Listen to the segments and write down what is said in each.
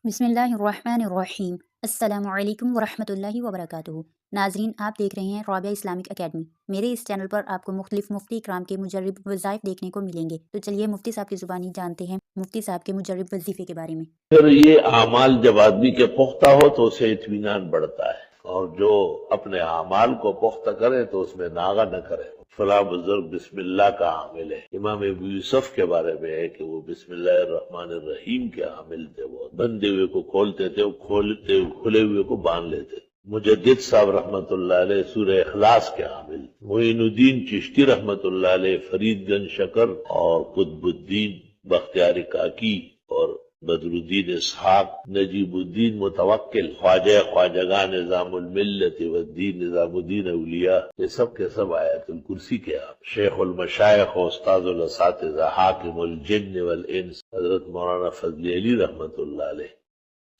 बिस्मिल्लाहिर्रहमानिर्रहीम। अस्सलामु अलैकुम वरहमतुल्लाहि वबरकातुहू। नाजरीन, आप देख रहे हैं राबिया इस्लामिक अकेडमी। मेरे इस चैनल पर आपको मुख्तलिफ मुफ्ती इकराम के मुजर्रिब वज़ाइफ देखने को मिलेंगे। तो चलिए मुफ्ती साहब की ज़ुबानी जानते हैं मुफ्ती साहब के मुजर्रिब वजीफ़े के बारे में। फिर ये आमाल जब आदमी के पुख्ता हो तो उसे इत्मीनान बढ़ता है, और जो अपने आमाल को पुख्ता करे तो उसमें नागा न करे। फला बुजुर्ग बिस्मिल्लाह का आमिल है। इमाम अबू यूसुफ के बारे में है कि वो बिस्मिल्लाहिर्रहमानिर्रहीम के आमिल थे। वो बंदे हुए को खोलते थे, वो खुले हुए को बांध लेते। मुजद्दिद साहब रहमतुल्लाह अलैह सूरह इखलास के आमिल। मोइनुद्दीन चिश्ती रहमतुल्लाह अलैह फरीदगंज शकर और कुतुबुद्दीन बख्तियार काकी और बदरुद्दीन इसहाक, नजीबुद्दीन मुतवक्किल, ख्वाजगा निजामुल मिल्लत वद्दीन निजामुद्दीन औलिया, ये सब के सब आयतुल कुर्सी के आप। शेखुल मशाइख उस्ताजुल असातिज़ा हाकिमुल जिन्न वल इंस हजरत मौलाना फजल अली रहमतुल्लाह अलैह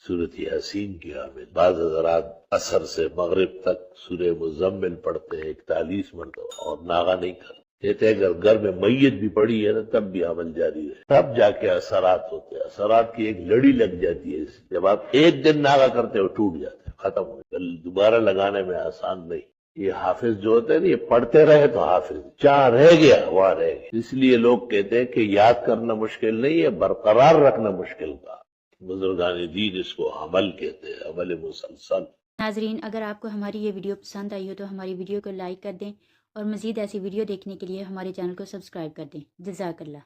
सूरत यासीन की आमिल। बाज़ हज़रात असर से मगरिब तक सूरह मुज़म्मिल पढ़ते हैं 41 मरतबा और नागा नहीं करते। कहते हैं अगर घर में मैयत भी पड़ी है ना तब भी अमल जारी है, तब जाके असरात होते हैं। असरात की एक लड़ी लग जाती है। जब आप एक दिन नागा करते हो टूट जाते हैं, खत्म हो गए। दोबारा लगाने में आसान नहीं। ये हाफिज जो होते हैं ना, ये पढ़ते रहे तो हाफिज, जहां रह गया वहां रह गया। इसलिए लोग कहते हैं कि याद करना मुश्किल नहीं है, बरकरार रखना मुश्किल का। बुजुर्गान दीन इसको अमल कहते हैं, अमल मुसलसल। नाजरीन, अगर आपको हमारी ये वीडियो पसंद आई हो तो हमारी वीडियो को लाइक कर दें और मज़ीद ऐसी वीडियो देखने के लिए हमारे चैनल को सब्सक्राइब कर दें। जज़ाकल्लाह।